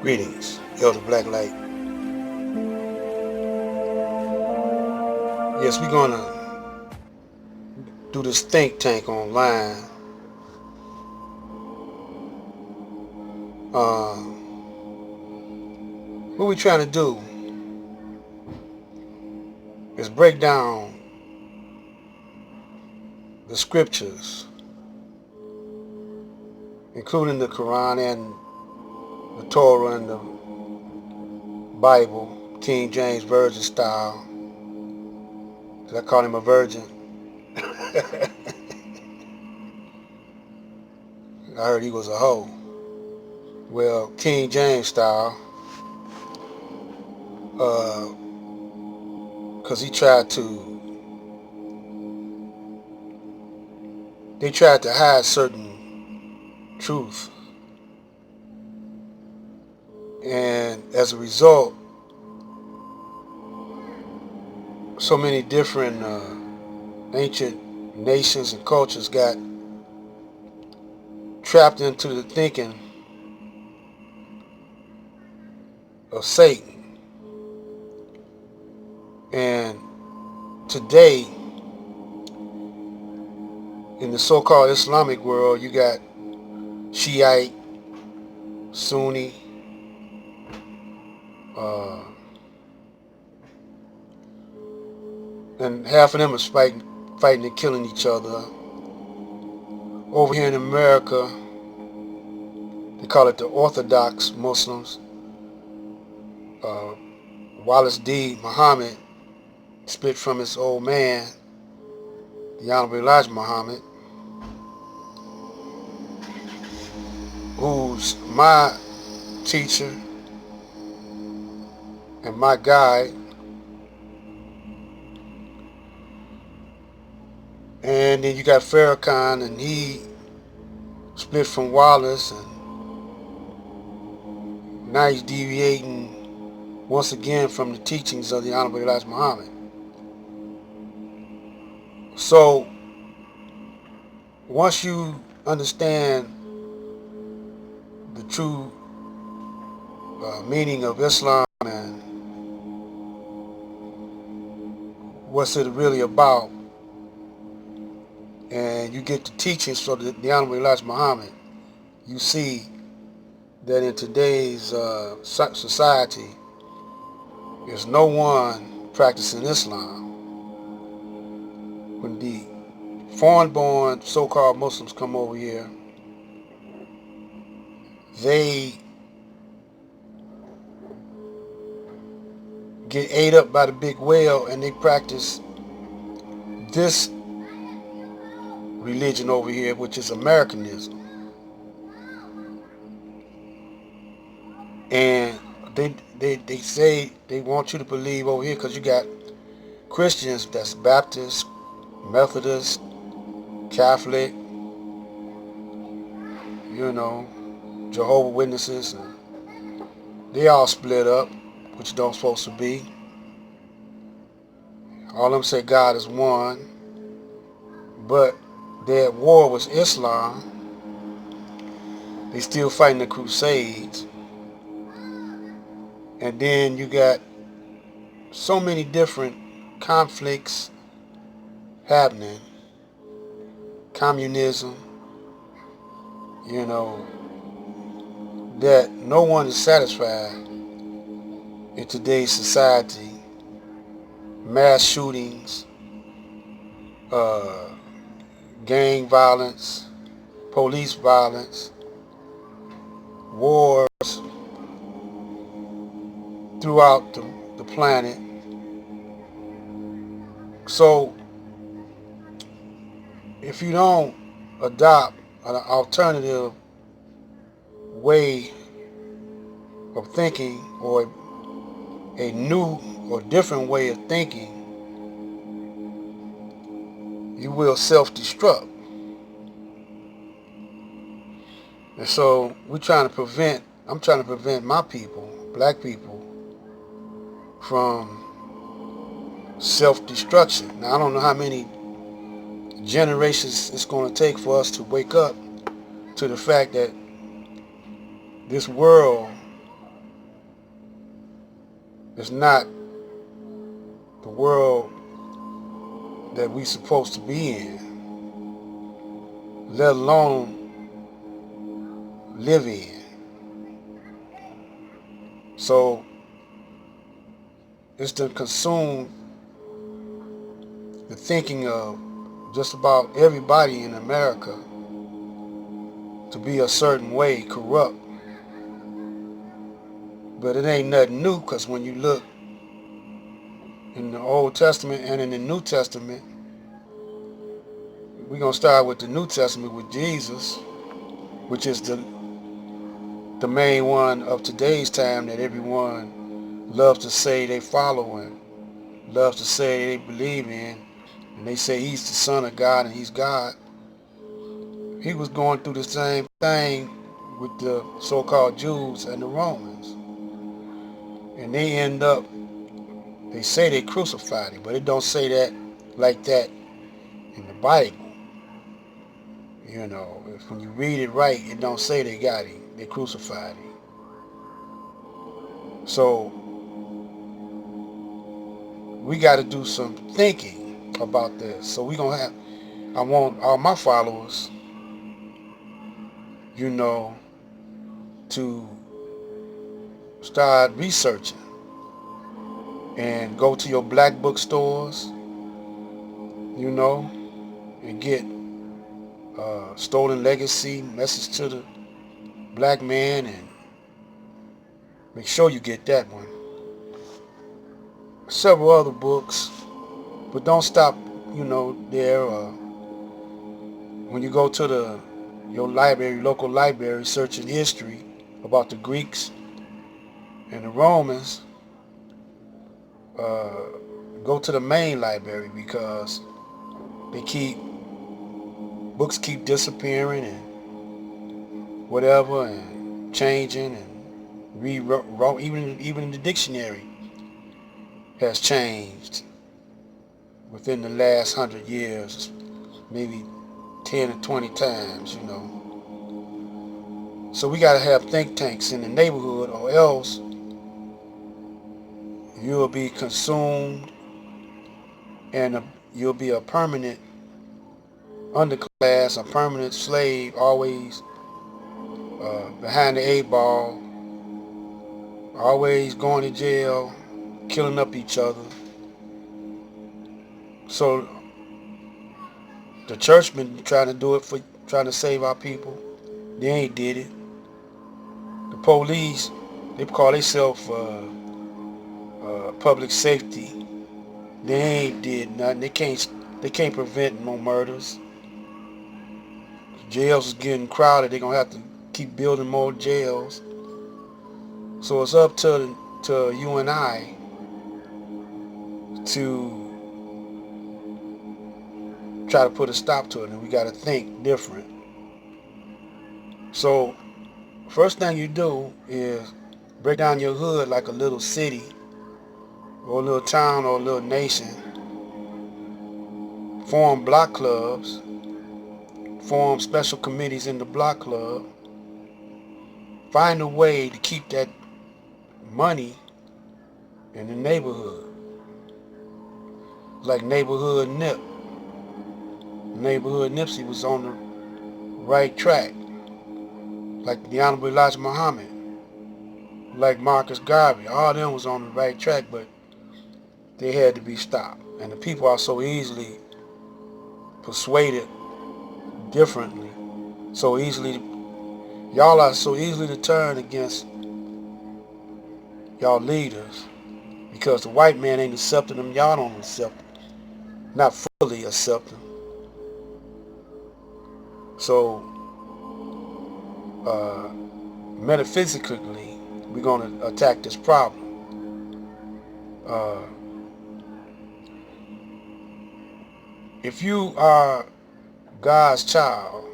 Greetings, Elder Blacklight. Yes, we're gonna do this think tank online. What we're trying to do is break down the scriptures, including the Quran and the Torah and the Bible, King James Version style. 'Cause I call him a virgin. I heard he was a hoe. Well, King James style, because they tried to hide certain truth, and as a result, so many different ancient nations and cultures got trapped into the thinking of Satan. And today, in the so-called Islamic world, you got Shiite, Sunni, and half of them is fighting and killing each other. Over here in America, they call it the Orthodox Muslims. Wallace D. Muhammad split from his old man, the Honorable Elijah Muhammad, who's my teacher and my guide. And then you got Farrakhan, and he split from Wallace, and now he's deviating once again from the teachings of the Honorable Elijah Muhammad. So once you understand the true meaning of Islam and what's it really about, and you get the teachings from the Honorable Elijah Muhammad, you see that in today's society, there's no one practicing Islam. When the foreign-born so-called Muslims come over here, they get ate up by the big whale, and they practice this religion over here, which is Americanism. And they say they want you to believe over here, because you got Christians that's Baptist, Methodist, Catholic, Jehovah's Witnesses, and they all split up, which don't supposed to be. All of them say God is one, but they're at war with Islam. They still fighting the Crusades. And then you got so many different conflicts happening. Communism, that no one is satisfied in today's society. Mass shootings, gang violence, police violence, wars throughout the planet. So if you don't adopt an alternative way of thinking, or a new or different way of thinking, you will self-destruct. And so I'm trying to prevent my people, black people, from self-destruction. Now, I don't know how many generations it's going to take for us to wake up to the fact that this world is not the world that we supposed to be in, let alone live in. So it's to consume the thinking of just about everybody in America to be a certain way, corrupt. But it ain't nothing new, because when you look in the Old Testament and in the New Testament, we're going to start with the New Testament with Jesus, which is the main one of today's time that everyone loves to say they follow and loves to say they believe in. And they say he's the Son of God and he's God. He was going through the same thing with the so-called Jews and the Romans. And they end up, they say they crucified him, but it don't say that like that in the Bible. You know, when you read it right, it don't say they got him, they crucified him. So we got to do some thinking about this. So we gonna have, I want all my followers, you know, to start researching and go to your black bookstores, you know, and get Stolen Legacy, Message to the Black Man, and make sure you get that one. Several other books, but don't stop, you know, there. When you go to your library, local library, searching history about the Greeks and the Romans, go to the main library, because books keep disappearing and whatever, and changing, and rewrote. Even the dictionary has changed within the last 100 years, maybe 10 or 20 times, you know. So we got to have think tanks in the neighborhood, or else you'll be consumed, and you'll be a permanent underclass, a permanent slave, always behind the 8 ball, always going to jail, killing up each other. So the church been trying to do it, for trying to save our people. They ain't did it. The police, they call themselves public safety. They ain't did nothing. They can't prevent no murders. Jails is getting crowded. They're gonna have to keep building more jails. So it's up to you and I to try to put a stop to it, and we got to think different. So first thing you do is break down your hood like a little city, or a little town, or a little nation. Form block clubs, form special committees in the block club. Find a way to keep that money in the neighborhood, like neighborhood Nip. Neighborhood Nipsey was on the right track, like the Honorable Elijah Muhammad, like Marcus Garvey. All of them was on the right track, but they had to be stopped. And the people are so easily persuaded differently, so easily, y'all are so easily to turn against y'all leaders, because the white man ain't accepting them. Y'all don't accept them, not fully accept them. So metaphysically, we're going to attack this problem. If you are God's child,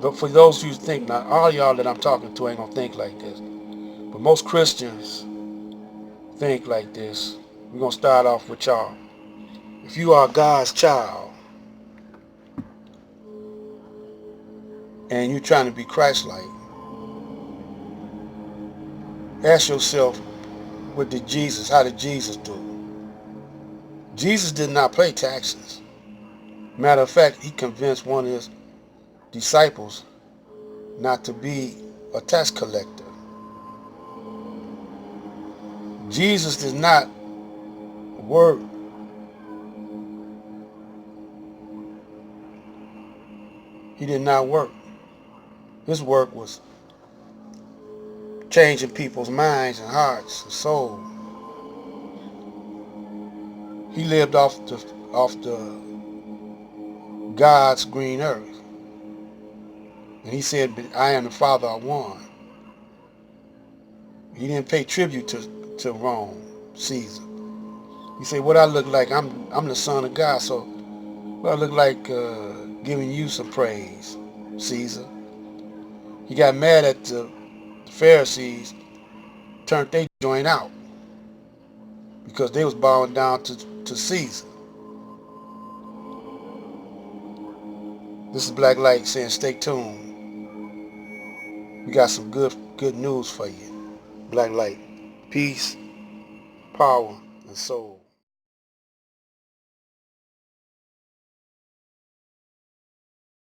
but for those who think, not all y'all that I'm talking to ain't gonna think like this, but most Christians think like this. We're gonna start off with y'all. If you are God's child, and you're trying to be Christ-like, ask yourself, how did Jesus do? Jesus did not pay taxes. Matter of fact, he convinced one of his disciples not to be a tax collector. Jesus did not work. He did not work. His work was changing people's minds and hearts and souls. He lived off the God's green earth. And he said, I am the Father of one. He didn't pay tribute to Rome, Caesar. He said, what I look like, I'm the Son of God, so what I look like giving you some praise, Caesar. He got mad at the Pharisees, turned their joint out because they was bowing down to Caesar. This is Black Light saying stay tuned. We got some good news for you. Black Light. Peace, power, and soul.